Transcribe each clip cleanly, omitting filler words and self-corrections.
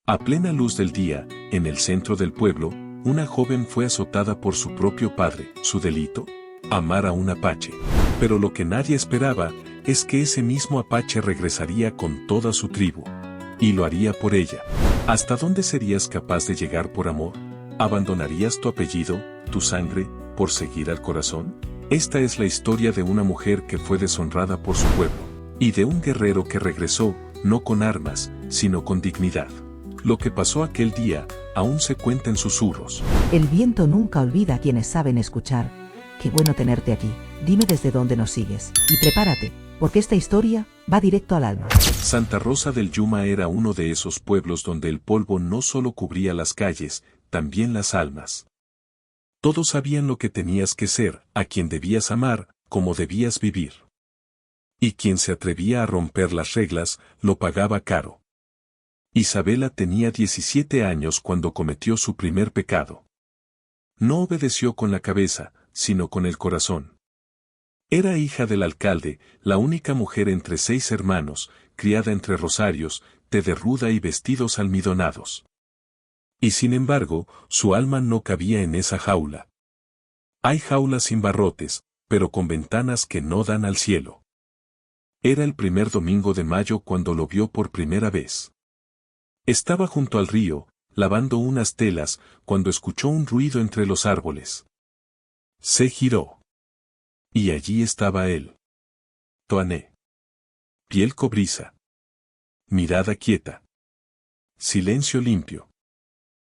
A plena luz del día, en el centro del pueblo, una joven fue azotada por su propio padre. ¿Su delito? Amar a un apache. Pero lo que nadie esperaba es que ese mismo apache regresaría con toda su tribu. Y lo haría por ella. ¿Hasta dónde serías capaz de llegar por amor? ¿Abandonarías tu apellido, tu sangre, por seguir al corazón? Esta es la historia de una mujer que fue deshonrada por su pueblo. Y de un guerrero que regresó, no con armas, sino con dignidad. Lo que pasó aquel día, aún se cuenta en susurros. El viento nunca olvida a quienes saben escuchar. Qué bueno tenerte aquí. Dime desde dónde nos sigues. Y prepárate, porque esta historia va directo al alma. Santa Rosa del Yuma era uno de esos pueblos donde el polvo no solo cubría las calles, también las almas. Todos sabían lo que tenías que ser, a quien debías amar, cómo debías vivir. Y quien se atrevía a romper las reglas, lo pagaba caro. Isabela tenía 17 años cuando cometió su primer pecado. No obedeció con la cabeza, sino con el corazón. Era hija del alcalde, la única mujer entre 6 hermanos, criada entre rosarios, té de ruda y vestidos almidonados. Y sin embargo, su alma no cabía en esa jaula. Hay jaulas sin barrotes, pero con ventanas que no dan al cielo. Era el primer domingo de mayo cuando lo vio por primera vez. Estaba junto al río, lavando unas telas, cuando escuchó un ruido entre los árboles. Se giró. Y allí estaba él. Toané. Piel cobriza. Mirada quieta. Silencio limpio.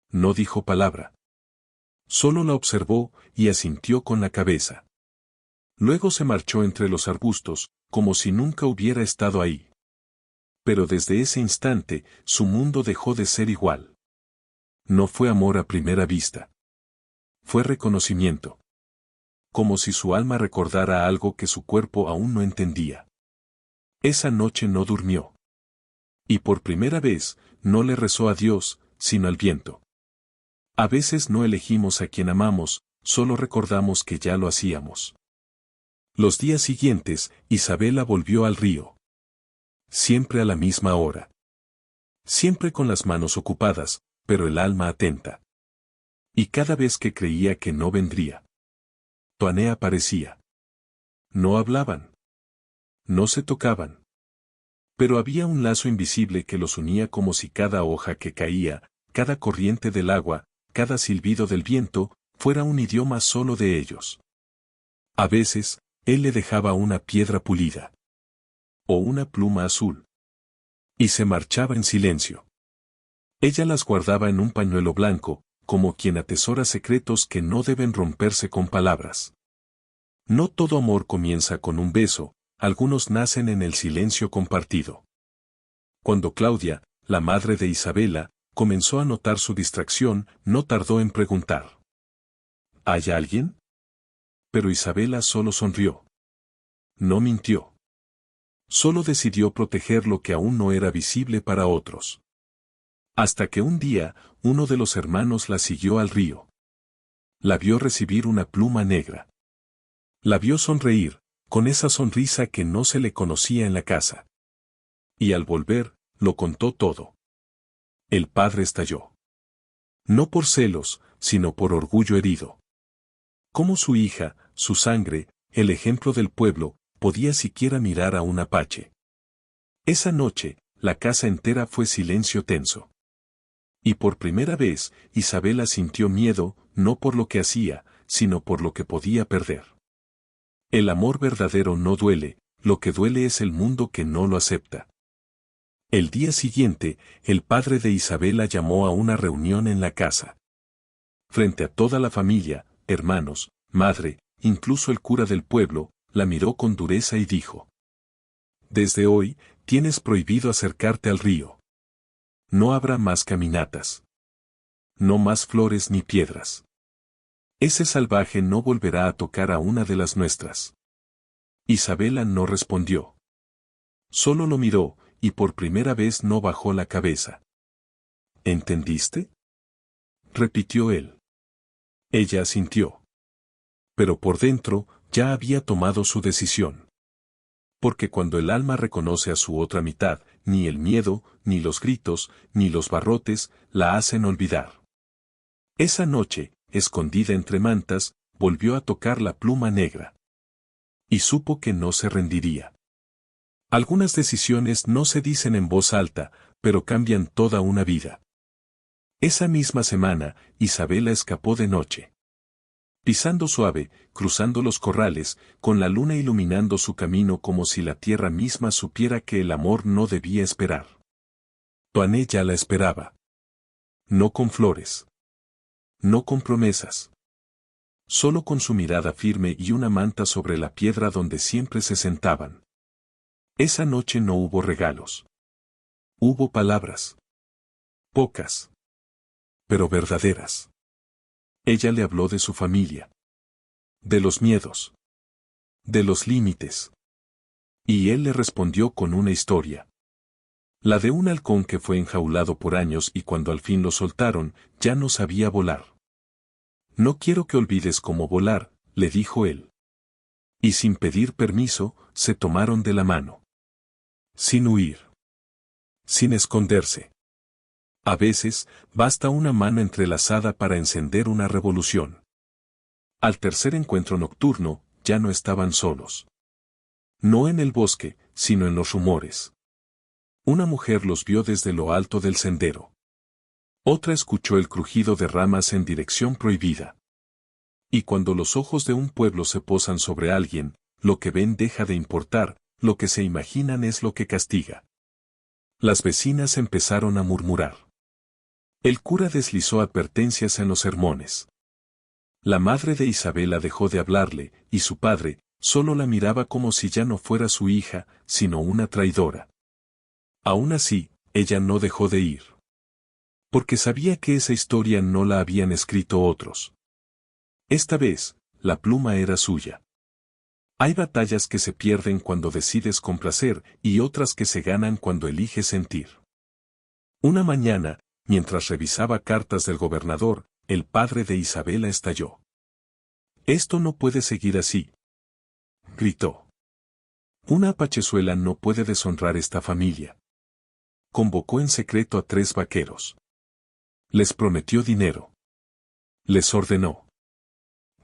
No dijo palabra. Solo la observó y asintió con la cabeza. Luego se marchó entre los arbustos, como si nunca hubiera estado ahí. Pero desde ese instante, su mundo dejó de ser igual. No fue amor a primera vista. Fue reconocimiento. Como si su alma recordara algo que su cuerpo aún no entendía. Esa noche no durmió. Y por primera vez, no le rezó a Dios, sino al viento. A veces no elegimos a quien amamos, solo recordamos que ya lo hacíamos. Los días siguientes, Isabela volvió al río. Siempre a la misma hora. Siempre con las manos ocupadas, pero el alma atenta. Y cada vez que creía que no vendría, Toané aparecía. No hablaban. No se tocaban. Pero había un lazo invisible que los unía como si cada hoja que caía, cada corriente del agua, cada silbido del viento, fuera un idioma solo de ellos. A veces, él le dejaba una piedra pulida. O una pluma azul. Y se marchaba en silencio. Ella las guardaba en un pañuelo blanco, como quien atesora secretos que no deben romperse con palabras. No todo amor comienza con un beso, algunos nacen en el silencio compartido. Cuando Claudia, la madre de Isabela, comenzó a notar su distracción, no tardó en preguntar. ¿Hay alguien? Pero Isabela solo sonrió. No mintió. Solo decidió proteger lo que aún no era visible para otros. Hasta que un día, uno de los hermanos la siguió al río. La vio recibir una pluma negra. La vio sonreír, con esa sonrisa que no se le conocía en la casa. Y al volver, lo contó todo. El padre estalló. No por celos, sino por orgullo herido. Cómo su hija, su sangre, el ejemplo del pueblo, podía siquiera mirar a un apache. Esa noche, la casa entera fue silencio tenso. Y por primera vez, Isabela sintió miedo, no por lo que hacía, sino por lo que podía perder. El amor verdadero no duele, lo que duele es el mundo que no lo acepta. El día siguiente, el padre de Isabela llamó a una reunión en la casa. Frente a toda la familia, hermanos, madre, incluso el cura del pueblo, la miró con dureza y dijo: Desde hoy, tienes prohibido acercarte al río. No habrá más caminatas. No más flores ni piedras. Ese salvaje no volverá a tocar a una de las nuestras. Isabela no respondió. Solo lo miró, y por primera vez no bajó la cabeza. ¿Entendiste? Repitió él. Ella asintió. Pero por dentro, ya había tomado su decisión. Porque cuando el alma reconoce a su otra mitad, ni el miedo, ni los gritos, ni los barrotes, la hacen olvidar. Esa noche, escondida entre mantas, volvió a tocar la pluma negra. Y supo que no se rendiría. Algunas decisiones no se dicen en voz alta, pero cambian toda una vida. Esa misma semana, Isabela escapó de noche. Pisando suave, cruzando los corrales, con la luna iluminando su camino como si la tierra misma supiera que el amor no debía esperar. Toané ya la esperaba. No con flores. No con promesas. Solo con su mirada firme y una manta sobre la piedra donde siempre se sentaban. Esa noche no hubo regalos. Hubo palabras. Pocas. Pero verdaderas. Ella le habló de su familia. De los miedos. De los límites. Y él le respondió con una historia. La de un halcón que fue enjaulado por años y cuando al fin lo soltaron, ya no sabía volar. No quiero que olvides cómo volar, le dijo él. Y sin pedir permiso, se tomaron de la mano. Sin huir. Sin esconderse. A veces, basta una mano entrelazada para encender una revolución. Al tercer encuentro nocturno, ya no estaban solos. No en el bosque, sino en los rumores. Una mujer los vio desde lo alto del sendero. Otra escuchó el crujido de ramas en dirección prohibida. Y cuando los ojos de un pueblo se posan sobre alguien, lo que ven deja de importar, lo que se imaginan es lo que castiga. Las vecinas empezaron a murmurar. El cura deslizó advertencias en los sermones. La madre de Isabela dejó de hablarle, y su padre, solo la miraba como si ya no fuera su hija, sino una traidora. Aún así, ella no dejó de ir. Porque sabía que esa historia no la habían escrito otros. Esta vez, la pluma era suya. Hay batallas que se pierden cuando decides complacer y otras que se ganan cuando eliges sentir. Una mañana, mientras revisaba cartas del gobernador, el padre de Isabela estalló. «Esto no puede seguir así», gritó. «Una apachezuela no puede deshonrar esta familia». Convocó en secreto a 3 vaqueros. Les prometió dinero. Les ordenó.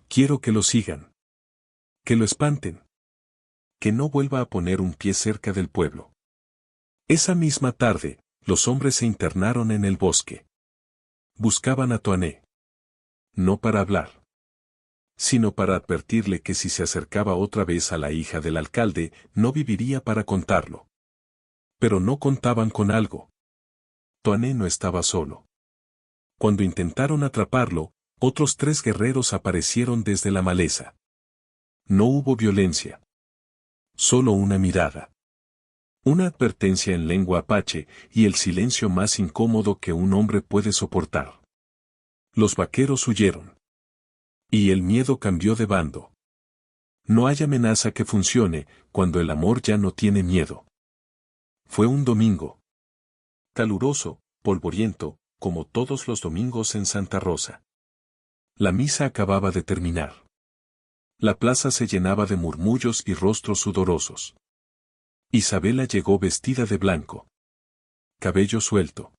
«Quiero que lo sigan. Que lo espanten. Que no vuelva a poner un pie cerca del pueblo». Esa misma tarde, los hombres se internaron en el bosque. Buscaban a Toané. No para hablar, sino para advertirle que si se acercaba otra vez a la hija del alcalde, no viviría para contarlo. Pero no contaban con algo. Toané no estaba solo. Cuando intentaron atraparlo, otros 3 guerreros aparecieron desde la maleza. No hubo violencia. Solo una mirada. Una advertencia en lengua apache y el silencio más incómodo que un hombre puede soportar. Los vaqueros huyeron. Y el miedo cambió de bando. No hay amenaza que funcione cuando el amor ya no tiene miedo. Fue un domingo. Caluroso, polvoriento, como todos los domingos en Santa Rosa. La misa acababa de terminar. La plaza se llenaba de murmullos y rostros sudorosos. Isabela llegó vestida de blanco. Cabello suelto.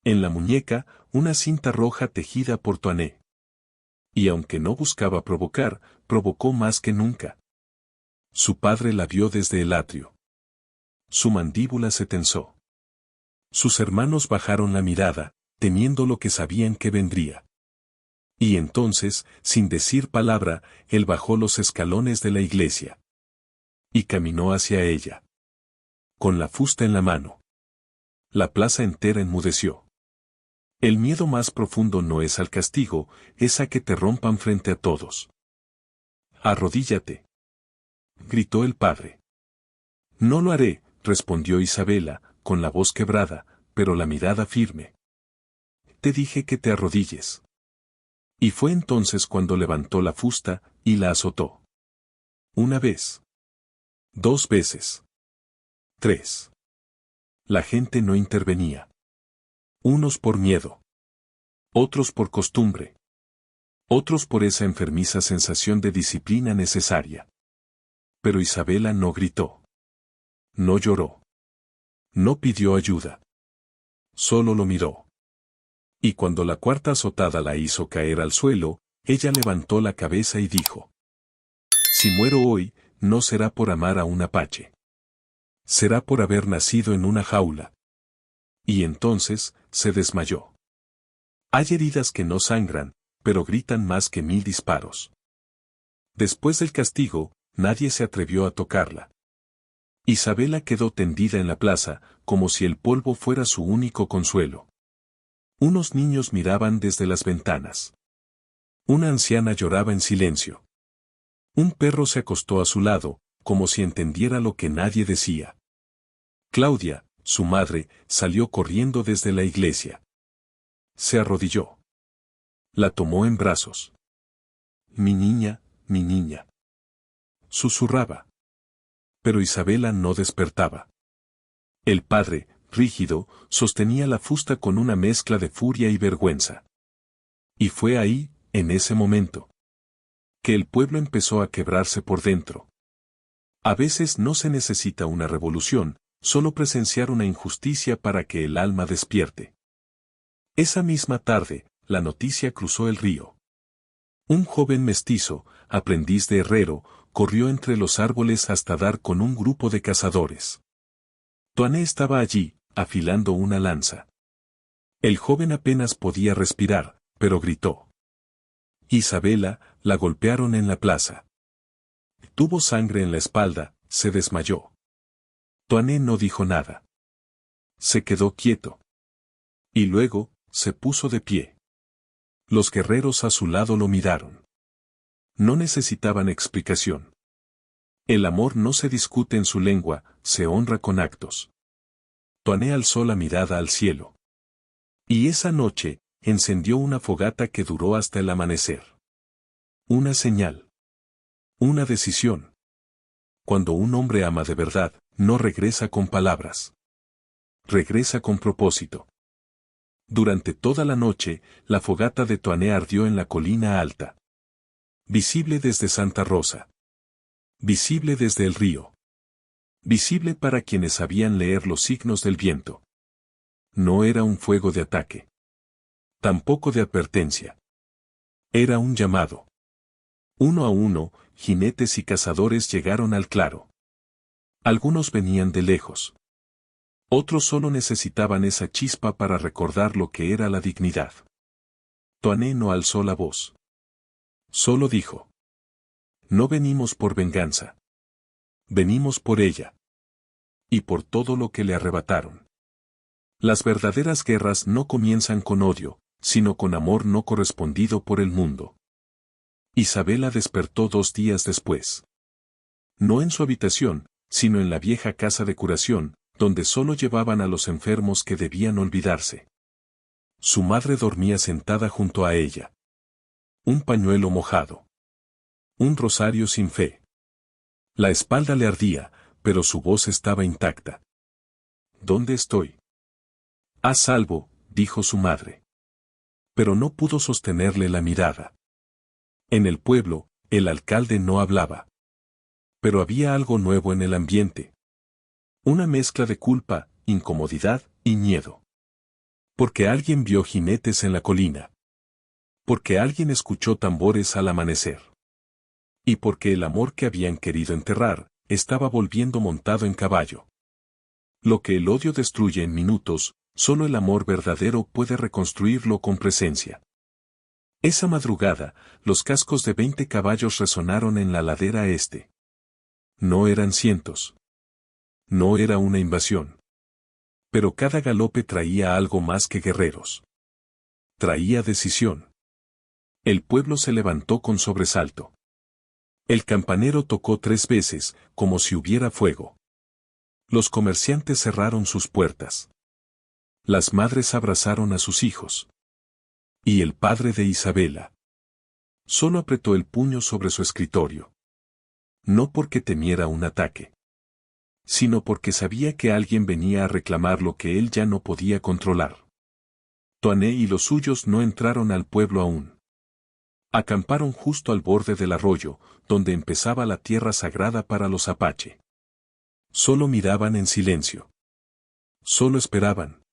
En la muñeca, una cinta roja tejida por Toané. Y aunque no buscaba provocar, provocó más que nunca. Su padre la vio desde el atrio. Su mandíbula se tensó. Sus hermanos bajaron la mirada, temiendo lo que sabían que vendría. Y entonces, sin decir palabra, él bajó los escalones de la iglesia. Y caminó hacia ella. Con la fusta en la mano. La plaza entera enmudeció. El miedo más profundo no es al castigo, es a que te rompan frente a todos. «Arrodíllate», gritó el padre. «No lo haré», respondió Isabela, con la voz quebrada, pero la mirada firme. «Te dije que te arrodilles». Y fue entonces cuando levantó la fusta y la azotó. 1 vez. 2 veces. 3. La gente no intervenía. Unos por miedo. Otros por costumbre. Otros por esa enfermiza sensación de disciplina necesaria. Pero Isabela no gritó. No lloró. No pidió ayuda. Solo lo miró. Y cuando la cuarta azotada la hizo caer al suelo, ella levantó la cabeza y dijo: Si muero hoy, no será por amar a un apache. Será por haber nacido en una jaula. Y entonces, se desmayó. Hay heridas que no sangran, pero gritan más que 1000 disparos. Después del castigo, nadie se atrevió a tocarla. Isabela quedó tendida en la plaza, como si el polvo fuera su único consuelo. Unos niños miraban desde las ventanas. Una anciana lloraba en silencio. Un perro se acostó a su lado, como si entendiera lo que nadie decía. Claudia, su madre, salió corriendo desde la iglesia. Se arrodilló. La tomó en brazos. Mi niña, mi niña. Susurraba. Pero Isabela no despertaba. El padre, rígido, sostenía la fusta con una mezcla de furia y vergüenza. Y fue ahí, en ese momento, que el pueblo empezó a quebrarse por dentro. A veces no se necesita una revolución, solo presenciar una injusticia para que el alma despierte. Esa misma tarde, la noticia cruzó el río. Un joven mestizo, aprendiz de herrero, corrió entre los árboles hasta dar con un grupo de cazadores. Toané estaba allí, afilando una lanza. El joven apenas podía respirar, pero gritó. Isabela, la golpearon en la plaza. Tuvo sangre en la espalda, se desmayó. Toané no dijo nada. Se quedó quieto. Y luego, se puso de pie. Los guerreros a su lado lo miraron. No necesitaban explicación. El amor no se discute en su lengua, se honra con actos. Toané alzó la mirada al cielo. Y esa noche, encendió una fogata que duró hasta el amanecer. Una señal. Una decisión. Cuando un hombre ama de verdad, no regresa con palabras. Regresa con propósito. Durante toda la noche, la fogata de Toané ardió en la colina alta. Visible desde Santa Rosa. Visible desde el río. Visible para quienes sabían leer los signos del viento. No era un fuego de ataque. Tampoco de advertencia. Era un llamado. Uno a uno, jinetes y cazadores llegaron al claro. Algunos venían de lejos. Otros solo necesitaban esa chispa para recordar lo que era la dignidad. Toané no alzó la voz. Solo dijo: No venimos por venganza. Venimos por ella. Y por todo lo que le arrebataron. Las verdaderas guerras no comienzan con odio, sino con amor no correspondido por el mundo. Isabela despertó 2 días después. No en su habitación, sino en la vieja casa de curación, donde solo llevaban a los enfermos que debían olvidarse. Su madre dormía sentada junto a ella. Un pañuelo mojado. Un rosario sin fe. La espalda le ardía, pero su voz estaba intacta. ¿Dónde estoy? A salvo, dijo su madre. Pero no pudo sostenerle la mirada. En el pueblo, el alcalde no hablaba. Pero había algo nuevo en el ambiente. Una mezcla de culpa, incomodidad y miedo. Porque alguien vio jinetes en la colina. Porque alguien escuchó tambores al amanecer. Y porque el amor que habían querido enterrar, estaba volviendo montado en caballo. Lo que el odio destruye en minutos, solo el amor verdadero puede reconstruirlo con presencia. Esa madrugada, los cascos de 20 caballos resonaron en la ladera este. No eran cientos. No era una invasión. Pero cada galope traía algo más que guerreros. Traía decisión. El pueblo se levantó con sobresalto. El campanero tocó 3 veces, como si hubiera fuego. Los comerciantes cerraron sus puertas. Las madres abrazaron a sus hijos. Y el padre de Isabela solo apretó el puño sobre su escritorio. No porque temiera un ataque, sino porque sabía que alguien venía a reclamar lo que él ya no podía controlar. Toané y los suyos no entraron al pueblo aún. Acamparon justo al borde del arroyo, donde empezaba la tierra sagrada para los apache. Solo miraban en silencio. Solo esperaban.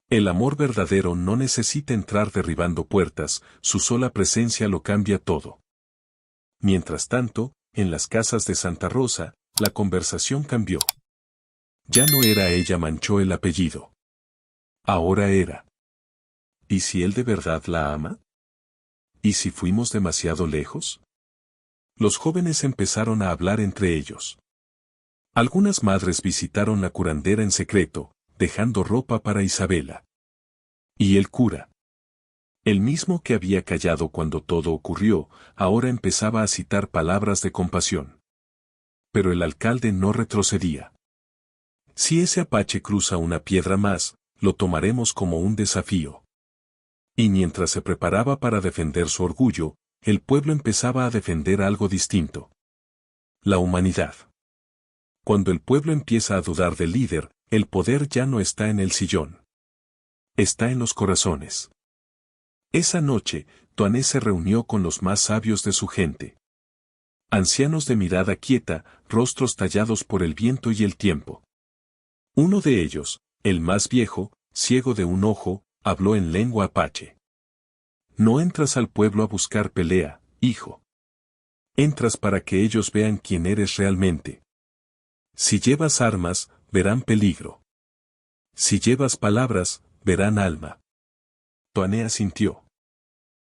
El amor verdadero no necesita entrar derribando puertas, su sola presencia lo cambia todo. Mientras tanto, en las casas de Santa Rosa, la conversación cambió. Ya no era ella manchó el apellido. Ahora era. ¿Y si él de verdad la ama? ¿Y si fuimos demasiado lejos? Los jóvenes empezaron a hablar entre ellos. Algunas madres visitaron la curandera en secreto, dejando ropa para Isabela. ¿Y el cura? El mismo que había callado cuando todo ocurrió, ahora empezaba a citar palabras de compasión. Pero el alcalde no retrocedía. Si ese apache cruza una piedra más, lo tomaremos como un desafío. Y mientras se preparaba para defender su orgullo, el pueblo empezaba a defender algo distinto. La humanidad. Cuando el pueblo empieza a dudar del líder, el poder ya no está en el sillón. Está en los corazones. Esa noche, Toané se reunió con los más sabios de su gente. Ancianos de mirada quieta, rostros tallados por el viento y el tiempo. Uno de ellos, el más viejo, ciego de un ojo, habló en lengua apache. No entras al pueblo a buscar pelea, hijo. Entras para que ellos vean quién eres realmente. Si llevas armas, verán peligro. Si llevas palabras, verán alma. Toané asintió.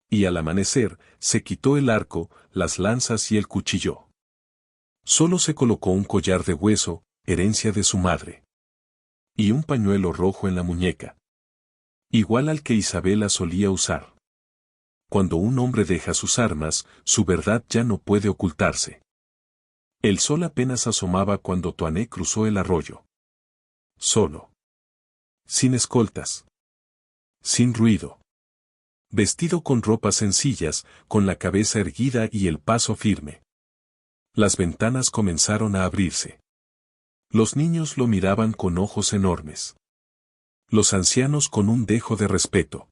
Y al amanecer, se quitó el arco, las lanzas y el cuchillo. Solo se colocó un collar de hueso, herencia de su madre. Y un pañuelo rojo en la muñeca. Igual al que Isabela solía usar. Cuando un hombre deja sus armas, su verdad ya no puede ocultarse. El sol apenas asomaba cuando Toané cruzó el arroyo. Solo. Sin escoltas. Sin ruido. Vestido con ropas sencillas, con la cabeza erguida y el paso firme. Las ventanas comenzaron a abrirse. Los niños lo miraban con ojos enormes. Los ancianos con un dejo de respeto.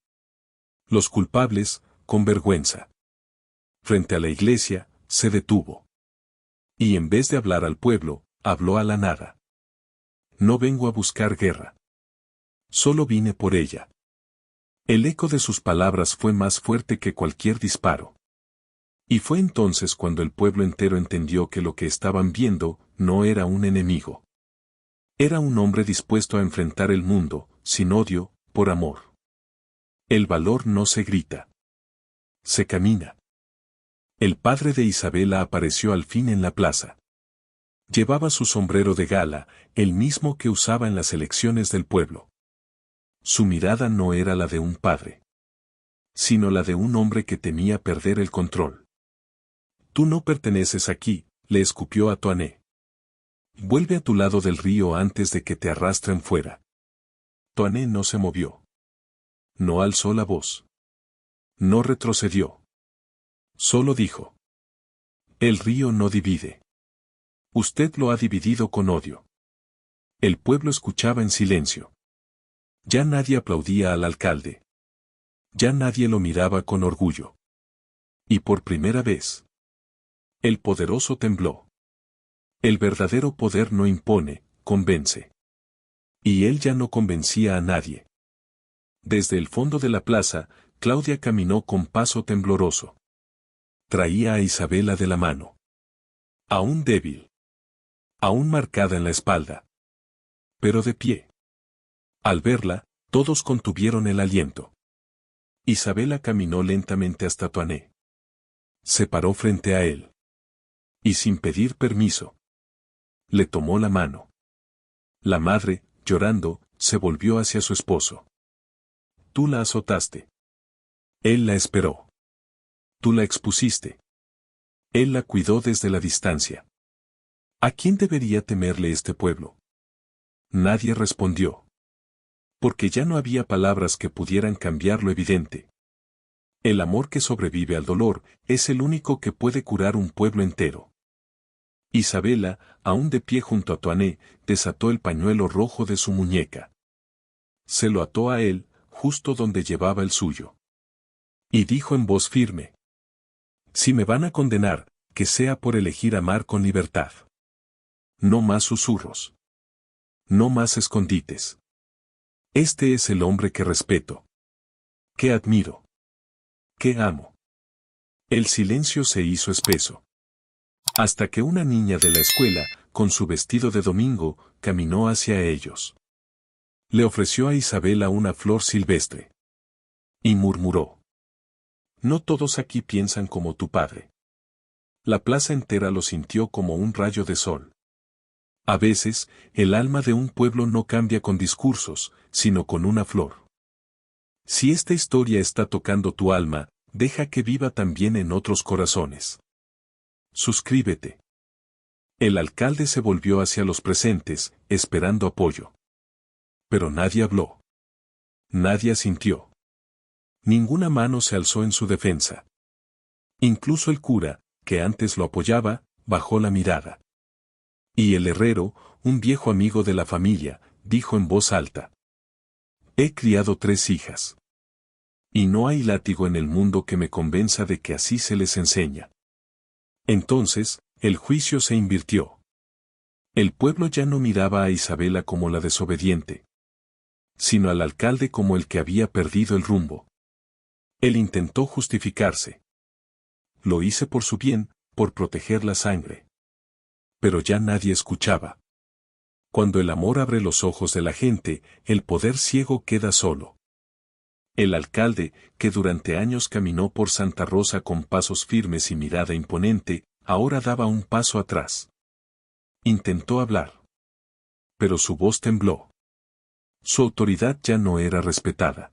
Los culpables, con vergüenza. Frente a la iglesia, se detuvo. Y en vez de hablar al pueblo, habló a la nada. No vengo a buscar guerra. Solo vine por ella. El eco de sus palabras fue más fuerte que cualquier disparo. Y fue entonces cuando el pueblo entero entendió que lo que estaban viendo no era un enemigo. Era un hombre dispuesto a enfrentar el mundo, sin odio, por amor. El valor no se grita. Se camina. El padre de Isabela apareció al fin en la plaza. Llevaba su sombrero de gala, el mismo que usaba en las elecciones del pueblo. Su mirada no era la de un padre, sino la de un hombre que temía perder el control. Tú no perteneces aquí, le escupió a Toané. Vuelve a tu lado del río antes de que te arrastren fuera. Toané no se movió. No alzó la voz. No retrocedió. Solo dijo. El río no divide. Usted lo ha dividido con odio. El pueblo escuchaba en silencio. Ya nadie aplaudía al alcalde. Ya nadie lo miraba con orgullo. Y por primera vez, el poderoso tembló. El verdadero poder no impone, convence. Y él ya no convencía a nadie. Desde el fondo de la plaza, Claudia caminó con paso tembloroso. Traía a Isabela de la mano. Aún débil. Aún marcada en la espalda. Pero de pie. Al verla, todos contuvieron el aliento. Isabela caminó lentamente hasta Toané. Se paró frente a él. Y sin pedir permiso. Le tomó la mano. La madre, llorando, se volvió hacia su esposo. Tú la azotaste. Él la esperó. Tú la expusiste. Él la cuidó desde la distancia. ¿A quién debería temerle este pueblo? Nadie respondió. Porque ya no había palabras que pudieran cambiar lo evidente. El amor que sobrevive al dolor es el único que puede curar un pueblo entero. Isabela, aún de pie junto a Toané, desató el pañuelo rojo de su muñeca. Se lo ató a él, justo donde llevaba el suyo. Y dijo en voz firme. Si me van a condenar, que sea por elegir amar con libertad. No más susurros. No más escondites. Este es el hombre que respeto. Que admiro. Que amo. El silencio se hizo espeso. Hasta que una niña de la escuela, con su vestido de domingo, caminó hacia ellos. Le ofreció a Isabela una flor silvestre. Y murmuró: no todos aquí piensan como tu padre. La plaza entera lo sintió como un rayo de sol. A veces, el alma de un pueblo no cambia con discursos, sino con una flor. Si esta historia está tocando tu alma, deja que viva también en otros corazones. Suscríbete. El alcalde se volvió hacia los presentes, esperando apoyo. Pero nadie habló. Nadie asintió. Ninguna mano se alzó en su defensa. Incluso el cura, que antes lo apoyaba, bajó la mirada. Y el herrero, un viejo amigo de la familia, dijo en voz alta: he criado 3 hijas. Y no hay látigo en el mundo que me convenza de que así se les enseña. Entonces, el juicio se invirtió. El pueblo ya no miraba a Isabela como la desobediente, sino al alcalde como el que había perdido el rumbo. Él intentó justificarse. Lo hice por su bien, por proteger la sangre. Pero ya nadie escuchaba. Cuando el amor abre los ojos de la gente, el poder ciego queda solo. El alcalde, que durante años caminó por Santa Rosa con pasos firmes y mirada imponente, ahora daba un paso atrás. Intentó hablar. Pero su voz tembló. Su autoridad ya no era respetada.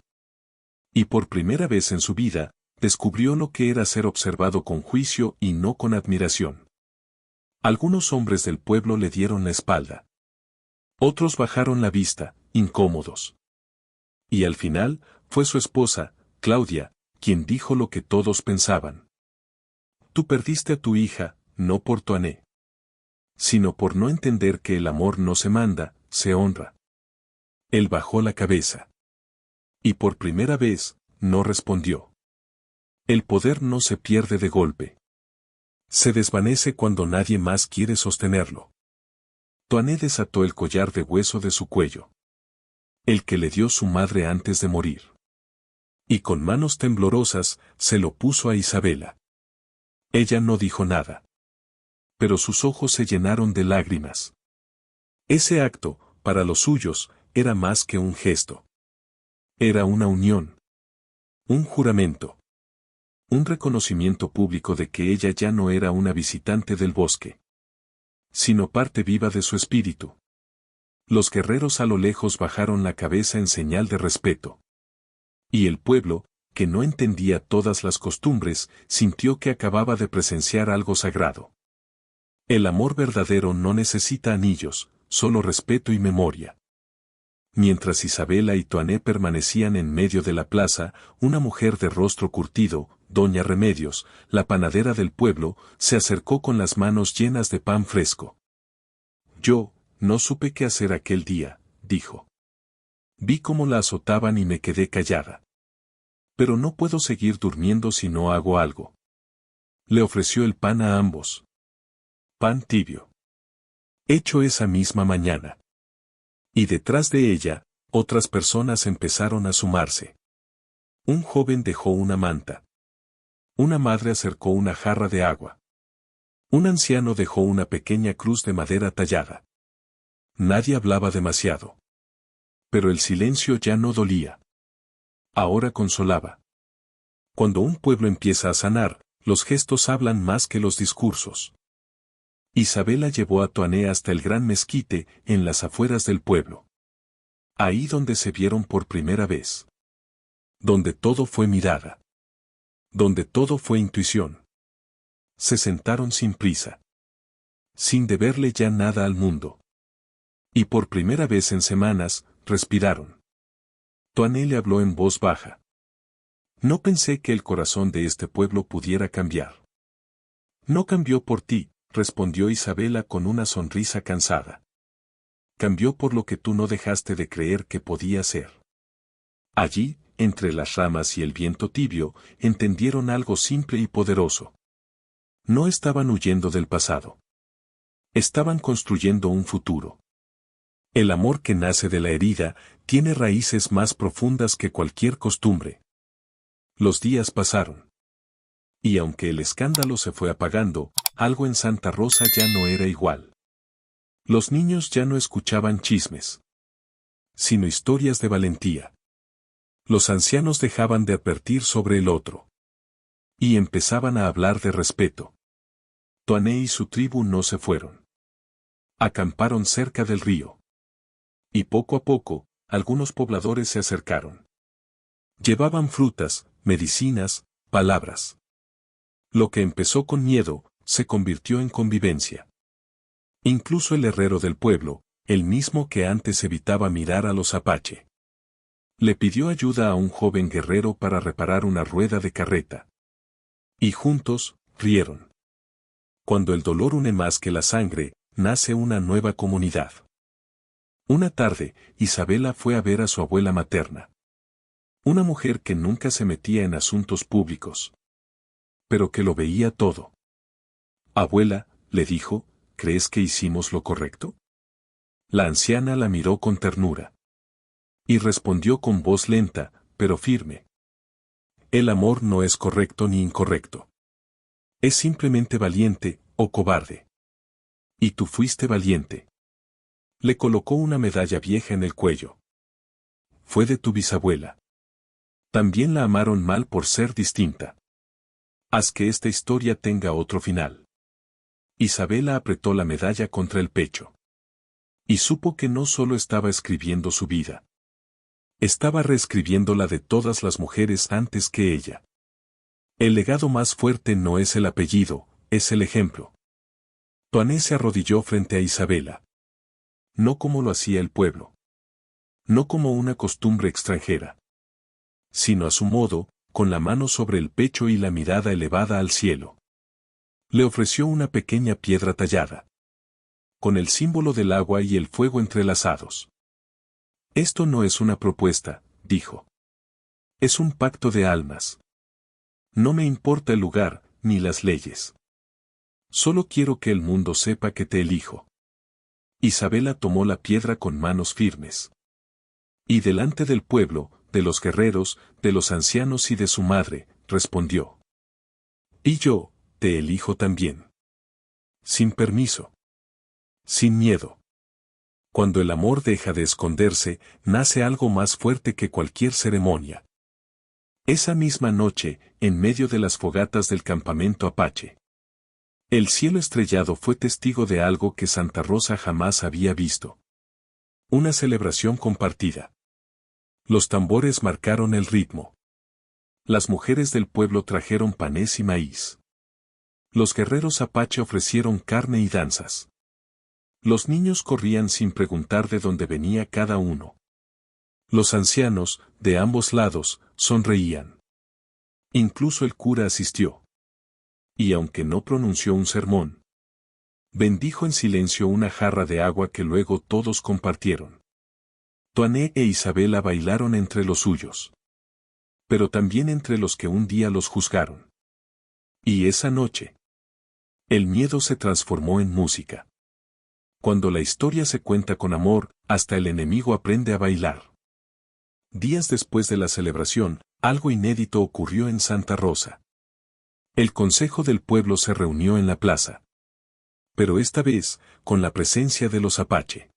Y por primera vez en su vida, descubrió lo que era ser observado con juicio y no con admiración. Algunos hombres del pueblo le dieron la espalda. Otros bajaron la vista, incómodos. Y al final, fue su esposa, Claudia, quien dijo lo que todos pensaban. Tú perdiste a tu hija, no por Toané, sino por no entender que el amor no se manda, se honra. Él bajó la cabeza. Y por primera vez, no respondió. El poder no se pierde de golpe. Se desvanece cuando nadie más quiere sostenerlo. Toané desató el collar de hueso de su cuello. El que le dio su madre antes de morir. Y con manos temblorosas, se lo puso a Isabela. Ella no dijo nada. Pero sus ojos se llenaron de lágrimas. Ese acto, para los suyos, era más que un gesto. Era una unión. Un juramento. Un reconocimiento público de que ella ya no era una visitante del bosque, sino parte viva de su espíritu. Los guerreros a lo lejos bajaron la cabeza en señal de respeto. Y el pueblo, que no entendía todas las costumbres, sintió que acababa de presenciar algo sagrado. El amor verdadero no necesita anillos, solo respeto y memoria. Mientras Isabela y Toané permanecían en medio de la plaza, una mujer de rostro curtido, doña Remedios, la panadera del pueblo, se acercó con las manos llenas de pan fresco. Yo, no supe qué hacer aquel día, dijo. Vi cómo la azotaban y me quedé callada. Pero no puedo seguir durmiendo si no hago algo. Le ofreció el pan a ambos. Pan tibio. Hecho esa misma mañana. Y detrás de ella, otras personas empezaron a sumarse. Un joven dejó una manta. Una madre acercó una jarra de agua. Un anciano dejó una pequeña cruz de madera tallada. Nadie hablaba demasiado. Pero el silencio ya no dolía. Ahora consolaba. Cuando un pueblo empieza a sanar, los gestos hablan más que los discursos. Isabela llevó a Toané hasta el gran mezquite, en las afueras del pueblo. Ahí donde se vieron por primera vez. Donde todo fue mirada. Donde todo fue intuición. Se sentaron sin prisa. Sin deberle ya nada al mundo. Y por primera vez en semanas, respiraron. Toané le habló en voz baja. No pensé que el corazón de este pueblo pudiera cambiar. No cambió por ti, respondió Isabela con una sonrisa cansada. Cambió por lo que tú no dejaste de creer que podía ser. Allí, entre las ramas y el viento tibio, entendieron algo simple y poderoso. No estaban huyendo del pasado. Estaban construyendo un futuro. El amor que nace de la herida tiene raíces más profundas que cualquier costumbre. Los días pasaron. Y aunque el escándalo se fue apagando, algo en Santa Rosa ya no era igual. Los niños ya no escuchaban chismes, sino historias de valentía. Los ancianos dejaban de advertir sobre el otro. Y empezaban a hablar de respeto. Toané y su tribu no se fueron. Acamparon cerca del río. Y poco a poco, algunos pobladores se acercaron. Llevaban frutas, medicinas, palabras. Lo que empezó con miedo, se convirtió en convivencia. Incluso el herrero del pueblo, el mismo que antes evitaba mirar a los apache, le pidió ayuda a un joven guerrero para reparar una rueda de carreta. Y juntos, rieron. Cuando el dolor une más que la sangre, nace una nueva comunidad. Una tarde, Isabela fue a ver a su abuela materna. Una mujer que nunca se metía en asuntos públicos, pero que lo veía todo. Abuela, le dijo, ¿crees que hicimos lo correcto? La anciana la miró con ternura. Y respondió con voz lenta, pero firme. El amor no es correcto ni incorrecto. Es simplemente valiente, o cobarde. Y tú fuiste valiente. Le colocó una medalla vieja en el cuello. Fue de tu bisabuela. También la amaron mal por ser distinta. Haz que esta historia tenga otro final. Isabela apretó la medalla contra el pecho. Y supo que no solo estaba escribiendo su vida. Estaba reescribiendo la de todas las mujeres antes que ella. El legado más fuerte no es el apellido, es el ejemplo. Toané se arrodilló frente a Isabela. No como lo hacía el pueblo. No como una costumbre extranjera. Sino a su modo, con la mano sobre el pecho y la mirada elevada al cielo. Le ofreció una pequeña piedra tallada, con el símbolo del agua y el fuego entrelazados. Esto no es una propuesta, dijo. Es un pacto de almas. No me importa el lugar, ni las leyes. Solo quiero que el mundo sepa que te elijo. Isabela tomó la piedra con manos firmes. Y delante del pueblo, de los guerreros, de los ancianos y de su madre, respondió. Y yo, te elijo también. Sin permiso. Sin miedo. Cuando el amor deja de esconderse, nace algo más fuerte que cualquier ceremonia. Esa misma noche, en medio de las fogatas del campamento apache, el cielo estrellado fue testigo de algo que Santa Rosa jamás había visto. Una celebración compartida. Los tambores marcaron el ritmo. Las mujeres del pueblo trajeron panés y maíz. Los guerreros apache ofrecieron carne y danzas. Los niños corrían sin preguntar de dónde venía cada uno. Los ancianos, de ambos lados, sonreían. Incluso el cura asistió. Y aunque no pronunció un sermón, bendijo en silencio una jarra de agua que luego todos compartieron. Toané e Isabela bailaron entre los suyos. Pero también entre los que un día los juzgaron. Y esa noche, el miedo se transformó en música. Cuando la historia se cuenta con amor, hasta el enemigo aprende a bailar. Días después de la celebración, algo inédito ocurrió en Santa Rosa. El consejo del pueblo se reunió en la plaza. Pero esta vez, con la presencia de los apache.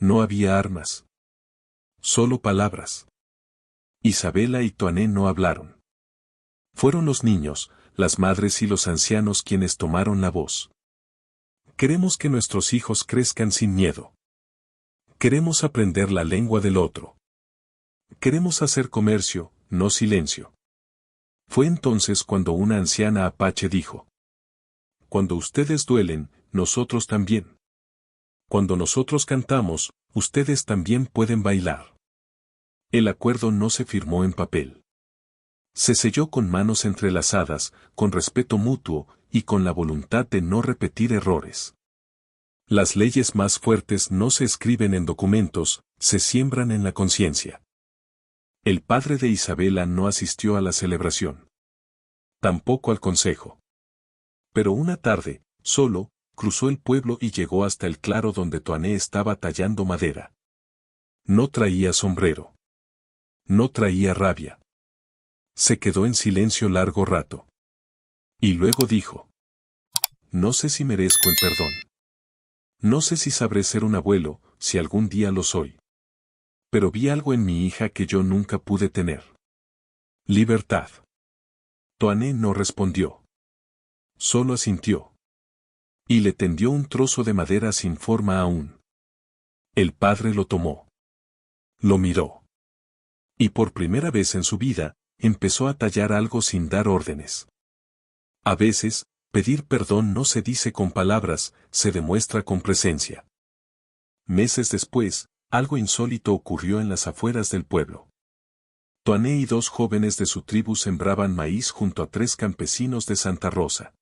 No había armas. Solo palabras. Isabela y Toané no hablaron. Fueron los niños, las madres y los ancianos quienes tomaron la voz. Queremos que nuestros hijos crezcan sin miedo. Queremos aprender la lengua del otro. Queremos hacer comercio, no silencio. Fue entonces cuando una anciana apache dijo: Cuando ustedes duelen, nosotros también. Cuando nosotros cantamos, ustedes también pueden bailar. El acuerdo no se firmó en papel. Se selló con manos entrelazadas, con respeto mutuo, y con la voluntad de no repetir errores. Las leyes más fuertes no se escriben en documentos, se siembran en la conciencia. El padre de Isabela no asistió a la celebración. Tampoco al consejo. Pero una tarde, solo, cruzó el pueblo y llegó hasta el claro donde Toané estaba tallando madera. No traía sombrero. No traía rabia. Se quedó en silencio largo rato. Y luego dijo: no sé si merezco el perdón. No sé si sabré ser un abuelo, si algún día lo soy. Pero vi algo en mi hija que yo nunca pude tener. Libertad. Toané no respondió. Solo asintió. Y le tendió un trozo de madera sin forma aún. El padre lo tomó. Lo miró. Y por primera vez en su vida, empezó a tallar algo sin dar órdenes. A veces, pedir perdón no se dice con palabras, se demuestra con presencia. Meses después, algo insólito ocurrió en las afueras del pueblo. Toané y 2 jóvenes de su tribu sembraban maíz junto a 3 campesinos de Santa Rosa.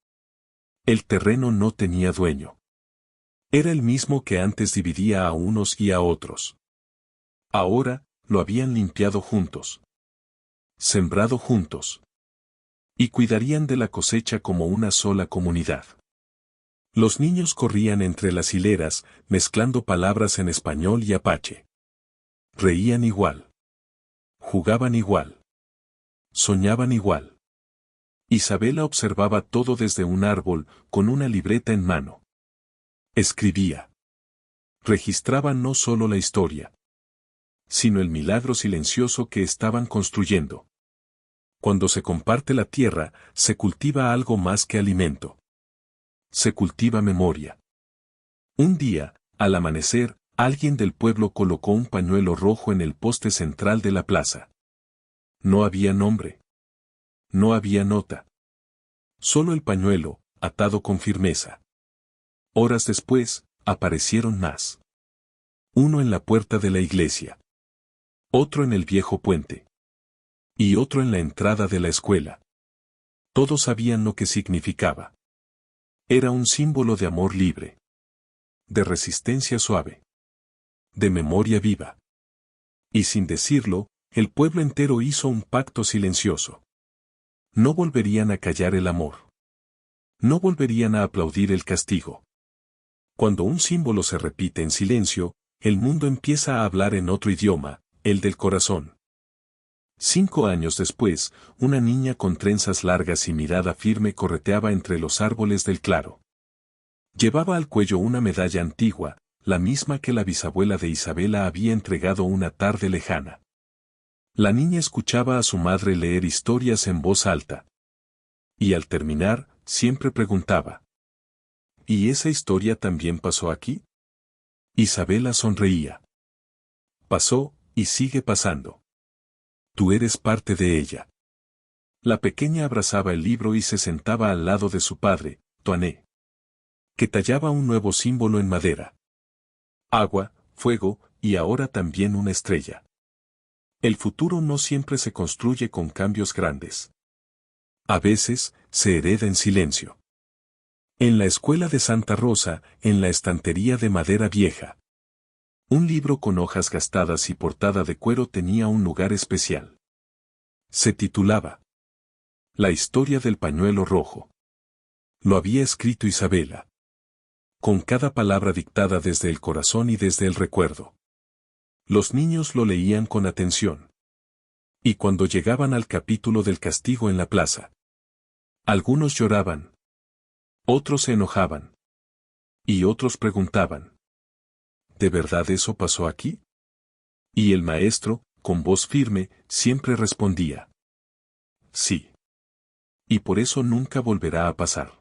El terreno no tenía dueño. Era el mismo que antes dividía a unos y a otros. Ahora, lo habían limpiado juntos. Sembrado juntos. Y cuidarían de la cosecha como una sola comunidad. Los niños corrían entre las hileras, mezclando palabras en español y apache. Reían igual. Jugaban igual. Soñaban igual. Isabela observaba todo desde un árbol, con una libreta en mano. Escribía. Registraba no solo la historia, sino el milagro silencioso que estaban construyendo. Cuando se comparte la tierra, se cultiva algo más que alimento. Se cultiva memoria. Un día, al amanecer, alguien del pueblo colocó un pañuelo rojo en el poste central de la plaza. No había nombre. No había nota. Solo el pañuelo, atado con firmeza. Horas después, aparecieron más. Uno en la puerta de la iglesia. Otro en el viejo puente. Y otro en la entrada de la escuela. Todos sabían lo que significaba. Era un símbolo de amor libre. De resistencia suave. De memoria viva. Y sin decirlo, el pueblo entero hizo un pacto silencioso. No volverían a callar el amor. No volverían a aplaudir el castigo. Cuando un símbolo se repite en silencio, el mundo empieza a hablar en otro idioma, el del corazón. 5 años después, una niña con trenzas largas y mirada firme correteaba entre los árboles del claro. Llevaba al cuello una medalla antigua, la misma que la bisabuela de Isabela había entregado una tarde lejana. La niña escuchaba a su madre leer historias en voz alta. Y al terminar, siempre preguntaba: ¿y esa historia también pasó aquí? Isabela sonreía. Pasó, y sigue pasando. Tú eres parte de ella. La pequeña abrazaba el libro y se sentaba al lado de su padre, Toané, que tallaba un nuevo símbolo en madera. Agua, fuego, y ahora también una estrella. El futuro no siempre se construye con cambios grandes. A veces, se hereda en silencio. En la escuela de Santa Rosa, en la estantería de madera vieja. Un libro con hojas gastadas y portada de cuero tenía un lugar especial. Se titulaba La historia del pañuelo rojo. Lo había escrito Isabela. Con cada palabra dictada desde el corazón y desde el recuerdo. Los niños lo leían con atención. Y cuando llegaban al capítulo del castigo en la plaza, algunos lloraban. Otros se enojaban. Y otros preguntaban: ¿de verdad eso pasó aquí? Y el maestro, con voz firme, siempre respondía: sí. Y por eso nunca volverá a pasar.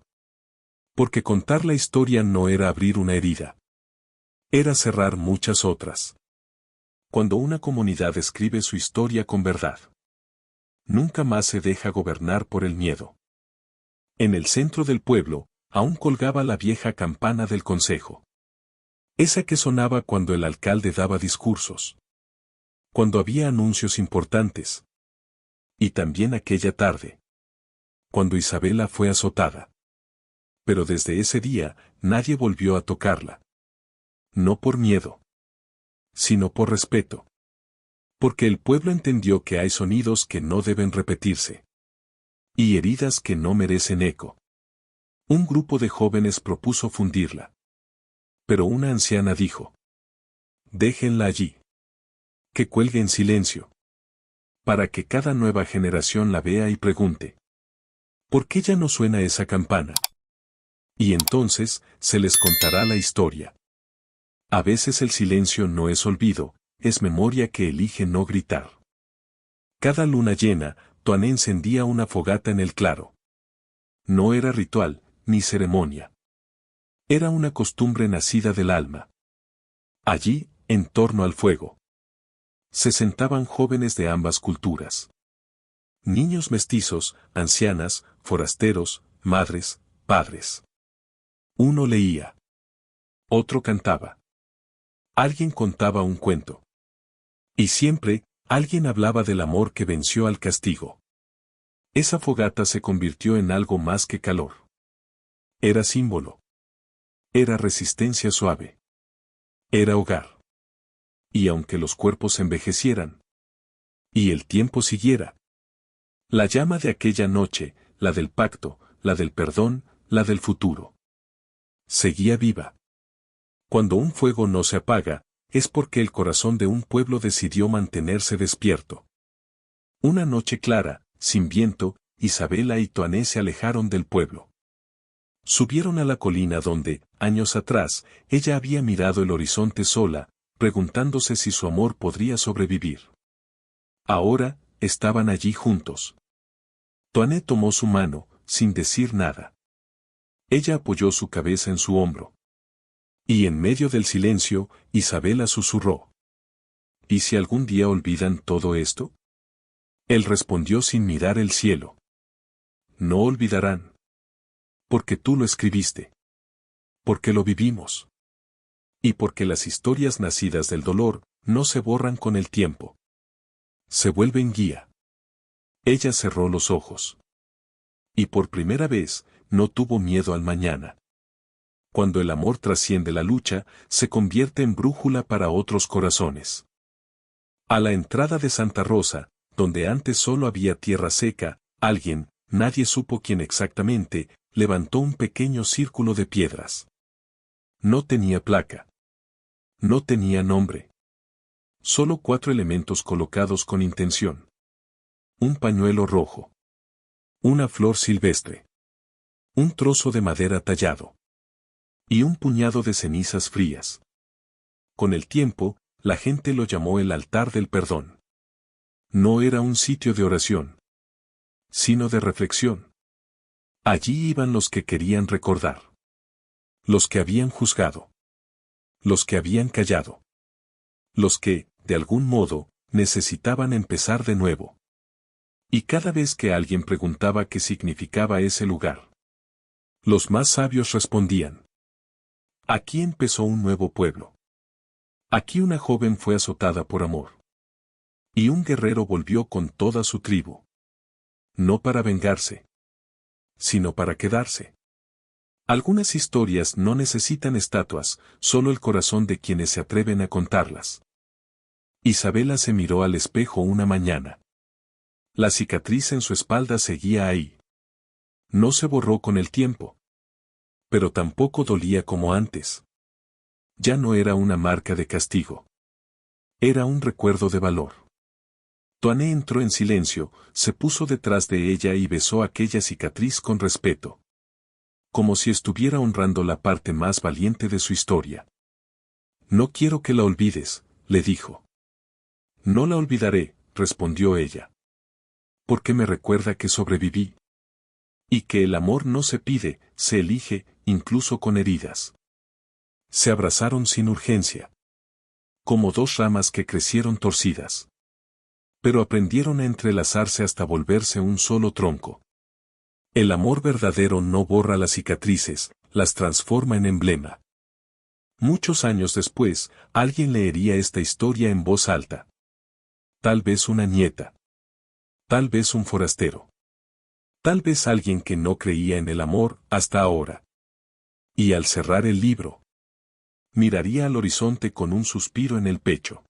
Porque contar la historia no era abrir una herida. Era cerrar muchas otras. Cuando una comunidad escribe su historia con verdad, nunca más se deja gobernar por el miedo. En el centro del pueblo, aún colgaba la vieja campana del consejo. Esa que sonaba cuando el alcalde daba discursos. Cuando había anuncios importantes. Y también aquella tarde. Cuando Isabela fue azotada. Pero desde ese día, nadie volvió a tocarla. No por miedo, sino por respeto. Porque el pueblo entendió que hay sonidos que no deben repetirse. Y heridas que no merecen eco. Un grupo de jóvenes propuso fundirla. Pero una anciana dijo: déjenla allí. Que cuelgue en silencio. Para que cada nueva generación la vea y pregunte: ¿por qué ya no suena esa campana? Y entonces, se les contará la historia. A veces el silencio no es olvido, es memoria que elige no gritar. Cada luna llena, Toané encendía una fogata en el claro. No era ritual, ni ceremonia. Era una costumbre nacida del alma. Allí, en torno al fuego, se sentaban jóvenes de ambas culturas. Niños mestizos, ancianas, forasteros, madres, padres. Uno leía. Otro cantaba. Alguien contaba un cuento. Y siempre, alguien hablaba del amor que venció al castigo. Esa fogata se convirtió en algo más que calor. Era símbolo. Era resistencia suave. Era hogar. Y aunque los cuerpos envejecieran, y el tiempo siguiera, la llama de aquella noche, la del pacto, la del perdón, la del futuro, seguía viva. Cuando un fuego no se apaga, es porque el corazón de un pueblo decidió mantenerse despierto. Una noche clara, sin viento, Isabela y Toané se alejaron del pueblo. Subieron a la colina donde, años atrás, ella había mirado el horizonte sola, preguntándose si su amor podría sobrevivir. Ahora, estaban allí juntos. Toané tomó su mano, sin decir nada. Ella apoyó su cabeza en su hombro. Y en medio del silencio, Isabela susurró: ¿y si algún día olvidan todo esto? Él respondió sin mirar el cielo: no olvidarán. Porque tú lo escribiste. Porque lo vivimos. Y porque las historias nacidas del dolor, no se borran con el tiempo. Se vuelven guía. Ella cerró los ojos. Y por primera vez, no tuvo miedo al mañana. Cuando el amor trasciende la lucha, se convierte en brújula para otros corazones. A la entrada de Santa Rosa, donde antes solo había tierra seca, alguien, nadie supo quién exactamente, levantó un pequeño círculo de piedras. No tenía placa. No tenía nombre. Solo 4 elementos colocados con intención. Un pañuelo rojo. Una flor silvestre. Un trozo de madera tallado. Y un puñado de cenizas frías. Con el tiempo, la gente lo llamó el altar del perdón. No era un sitio de oración, sino de reflexión. Allí iban los que querían recordar. Los que habían juzgado. Los que habían callado. Los que, de algún modo, necesitaban empezar de nuevo. Y cada vez que alguien preguntaba qué significaba ese lugar, los más sabios respondían: aquí empezó un nuevo pueblo. Aquí una joven fue azotada por amor. Y un guerrero volvió con toda su tribu. No para vengarse, sino para quedarse. Algunas historias no necesitan estatuas, solo el corazón de quienes se atreven a contarlas. Isabela se miró al espejo una mañana. La cicatriz en su espalda seguía ahí. No se borró con el tiempo. Pero tampoco dolía como antes. Ya no era una marca de castigo. Era un recuerdo de valor. Toané entró en silencio, se puso detrás de ella y besó aquella cicatriz con respeto. Como si estuviera honrando la parte más valiente de su historia. No quiero que la olvides, le dijo. No la olvidaré, respondió ella. Porque me recuerda que sobreviví. Y que el amor no se pide, se elige, incluso con heridas. Se abrazaron sin urgencia. Como 2 ramas que crecieron torcidas. Pero aprendieron a entrelazarse hasta volverse un solo tronco. El amor verdadero no borra las cicatrices, las transforma en emblema. Muchos años después, alguien leería esta historia en voz alta. Tal vez una nieta. Tal vez un forastero. Tal vez alguien que no creía en el amor hasta ahora. Y al cerrar el libro, miraría al horizonte con un suspiro en el pecho.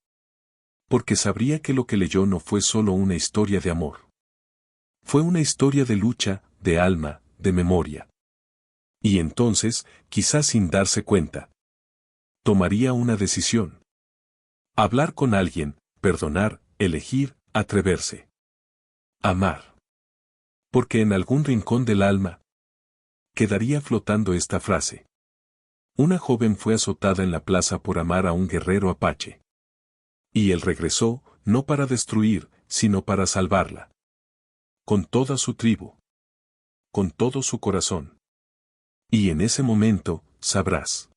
Porque sabría que lo que leyó no fue solo una historia de amor. Fue una historia de lucha, de alma, de memoria. Y entonces, quizás sin darse cuenta, tomaría una decisión. Hablar con alguien, perdonar, elegir, atreverse. Amar. Porque en algún rincón del alma quedaría flotando esta frase. Una joven fue azotada en la plaza por amar a un guerrero apache. Y él regresó, no para destruir, sino para salvarla. Con toda su tribu. Con todo su corazón. Y en ese momento, sabrás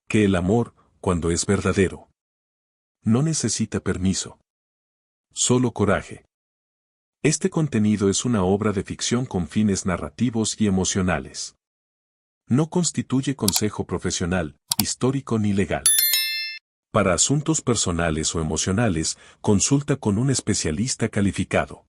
que el amor, cuando es verdadero, no necesita permiso. Solo coraje. Este contenido es una obra de ficción con fines narrativos y emocionales. No constituye consejo profesional, histórico ni legal. Para asuntos personales o emocionales, consulta con un especialista calificado.